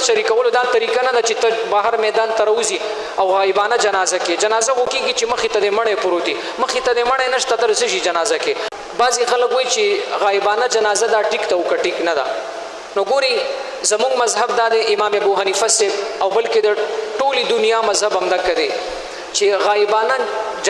شریکولو دا طریقه نه ده چې ته بهر میدان ته راوځي او غایبانه جنازه کې جنازه خو کېږي چې مخې ته د مړی پروت وي مخې ته د مړی نشته ته څه شي جنازه کې بعضې خلک وایي چې غایبانه جنازه دا ټیک ته او که ټیک نه ده نو ګوري زمونږ مذهب دا د امام ابو حنیفه صاحب او بلکې د ټولې دنیا مذهب همدغه دی چې غایبانه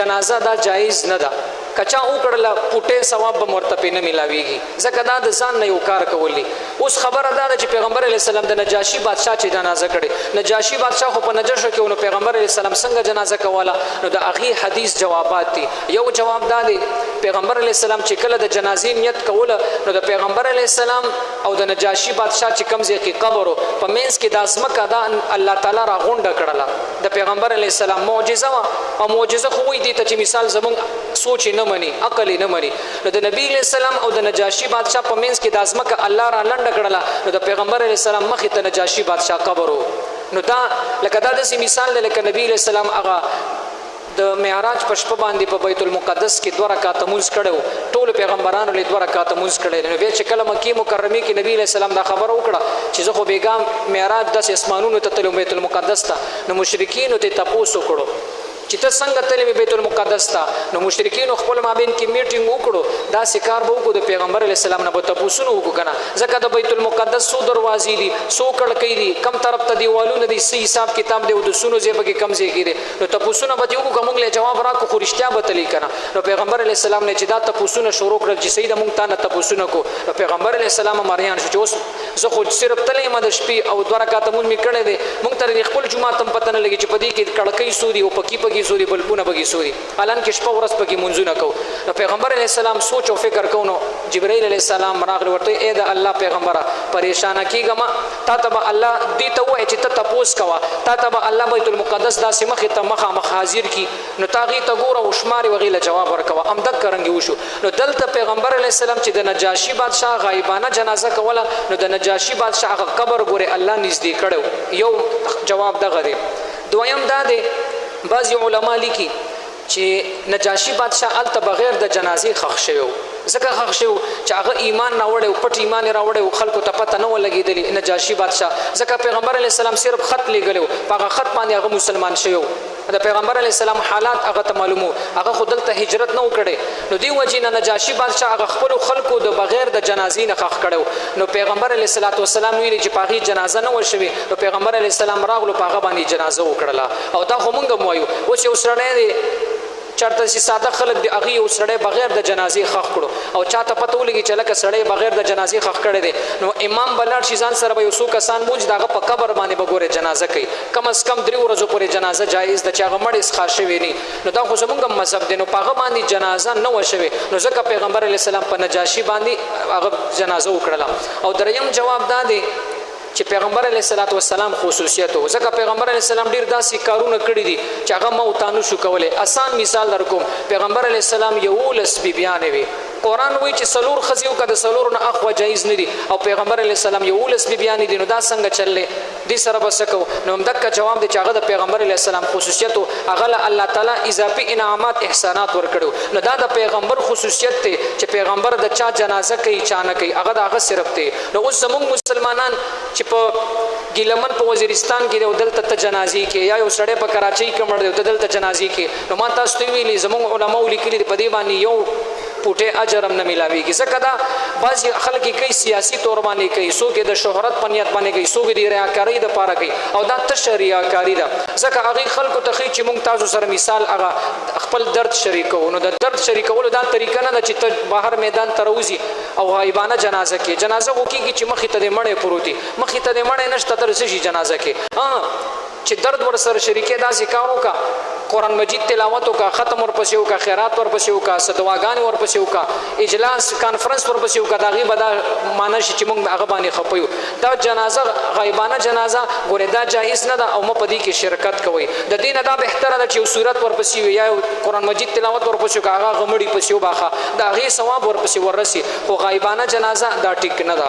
جنازه دا جایز نه ده کچا وکړله پوټې ثواب به ورته پې نه میلاویږي ځکه دا د ځان نه یو کار کول دي اوس خبره دا ده چې پیغمبر علیه السلام د نجاشي بادشاه چې جنازه کړې نجاشي بادشاه خو په نجشه کې نو پیغمبر علیه السلام څنګه جنازه کوله نو د هغې حدیث جوابات دي یو جواب دا دی پیغمبر علیه السلام چې کله د جنازې نیت کوله نو د پیغمبر علیه السلام او د نجاشي بادشاه چې کوم ځای کې قبر و په منځ کې دا ځمکه دا الله تعالی راغونډه کړله د پیغمبر علیه السلام معجزه وه او معجزه خو وایي دې ته چې مثال زمونږ سوچ نه مني عقل نه مني نو د نبی علیہ السلام او د نجاشي بادشاه په منځ کې د ازمکه الله را لنډه کړله نو د پیغمبر علیہ السلام مخې ته نجاشي بادشاه قبر نو دا لکه دا داسې مثال دی لکه نبی علیہ السلام هغه د معراج په شپه باندې په بیت المقدس کې 2 رکعاته مونځ کړی ټولو پیغمبرانو له 2 رکعاته مونځ کړی نو بیا چې کله مکې مکرمې کې نبی علیہ السلام دا خبره وکړه چې زه خو بیګا معراج داسې اسمانونو ته تلم بیت المقدس ته نو مشرکینو ته تپوس وکړو چې ته څنګه تللی بیت المقدس ته نو مشرکینو خپل مابین کې میټینګ وکړو داسې کار به وکړو د پیغمبر علیه السلام نه به تپوسونه وکړو که نه ځکه د بیت المقدس څو دروازې دي څو کړکۍ دي کم طرف ته دیوالونه دي څه حساب کتاب دی او د سونو ځای پکې کم ځای کې دی نو تپوسونه به دې وکړو که موږ له جواب راکړو خو رښتیا به تلي که نه نو پیغمبر علیه السلام نه چې دا تپوسونه شروع کړل چې صحیح ده موږ تا نه تپوسونه کړو نو پیغمبر علیه السلام مریان شو چې اوس زه خو صرف تللی یم د شپې او 2 رکعاته مونځ مې کړی دی موږ ته د خپل جومات هم پته نه لګي چې په دې کې کړکۍ څو دي او پکې څو دي بلبونه پکې څو دي حالان کې شپه ورځ پکې مونځونه کوو نو پیغمبر علیه السلام سوچ او فکر کوو نو جبرائیل علیه السلام راغلی ورته ای د الله پیغمبره پریشانه کېږه ما تا ته به الله دې ته ووایي چې ته تپوس کوه تا ته به الله بیت المقدس داسې مخې ته مخامخ حاضر کړي نو تا هغې ته ګوره او شمارې و هغې له جواب ورکوه همدغه رنګې وشو نو دلته پیغمبر علیه السلام چې د نجاشي بادشاه غایبانه جنازه کوله نو د نجاشي بادشاه هغه قبر ګورې الله نږدې کړی یو جواب دغه دی دویم دا دی بعضې علما لیکي چې نجاشي بادشاه هلته بغیر د جنازې ښخ شوی و ځکه ښخ شوی چې هغه ایمان راوړی و پټ ایمان یې راوړی و خلکو ته پته نه وه لګېدلې نجاشي بادشاه ځکه پیغمبر علیه السلام صرف خط لیږلی و په هغه خط باندې هغه مسلمان شوی و د پیغمبر علیه السلام حالات هغه ته معلوم و هغه خو دلته هجرت نه و کړی نو دې وجې نه نجاشي بادشاه هغه خپلو خلکو د بغیر د جنازې نه ښخ کړی و نو پیغمبر علیه الصلاة والسلام ویلي چې په هغې جنازه نه وه شوې نو پیغمبر علیه السلام راغلو په هغه باندې جنازه وکړله او دا خو موږ هم وایو اوس یو سړی دی چرته چې ساده خلک دی هغې یو سړی بغیر د جنازې ښخ کړو او چاته پته ولګي چې لکه سړی بغیر د جنازې ښخ کړی دی نو امام به لاړ شي ځان سره به یو څو کسان بوځي د هغه په قبر باندې به ګورې جنازه کوي کم از کم 3 ورځو پورې جنازه جایز ده چې هغه مړ څښا شوی نه نو دا خو زموږ هم مذهب دی نو په هغه باندې جنازه نه وه شوې نو ځکه پیغمبر علیه السلام په نجاشي باندې هغه جنازه وکړله او دریم جواب دا دی چې پیغمبر علیه الصلاة والسلام خصوصیت و ځکه پیغمبر علیه السلام ډېر داسې کارونه کړي دي چې هغه ما ورته نه شو کولی آسان مثال در کوم پیغمبر علیه السلام 11 بیبیانې وي قرآن وایي چې 4 ښځې وکړه د 4 نه اخوا جایز نه دي او پیغمبر علیه السلام 11 بیبیانې دي نو دا څنګه چللی دې سره به څه کوو نو همدغه جواب دی چې هغه د پیغمبر علیه السلام خصوصیت و هغه له الله تعالی اضافي انعامات احسانات ورکړي نو دا د پیغمبر خصوصیت دی چې پیغمبر د چا جنازه کوي چا نه کوي هغه د هغه صرف دی نو اوس زموږ مسلمانان چې په ګیلمن په وزیرستان کې دی او دلته ته جنازې کې یا یو سړی په کراچۍ کې مړ دی او ته دلته جنازې کې نو ما تاسو ته ویلي زموږ علماو لیکلي دي په دې باندې یو پوټې اجر هم نه میلاویږي ځکه دا بعضې خلک یې کوي سیاسي طور باندې کوي څوک یې د شهرت په نیت باندې کوي څوک یې د ریاکارۍ دپاره کوي او دا تشه ریاکاري ده ځکه هغې خلکو ته ښایي چې موږ تاسو سره مثال هغه خپل درد شریکوو نو د درد شریکولو دا طریقه نه ده چې ته بهر میدان ته راوځي او غایبانه جنازه کې جنازه خو کېږي چې مخې ته د مړی پروت وي مخې ته د مړی نشته ته څه شي جنازه کې چې درد ورسره شریکې داسې کار وکړه قرآن مجید تلاوت وکړه ختم ورپسې وکړه خیرات ورپسې وکړه څه دعاګانې ورپسې وکړه اجلاس کانفرنس ورپسې وکړه د هغې به دا معنی شي چې موږ هغه باندې خفه یو دا جنازه غایبانه جنازه ګورې دا جایز نه ده او مه په دې کې شرکت کوئ د دې نه دا بهتره ده چې یو صورت ورپسې وي یا یو قرآن مجید تلاوت ورپسې وکړه هغه غمړي پسې وباخه د هغې ثواب ورپسې وررسي خو غایبانه جنازه دا ټیک نه ده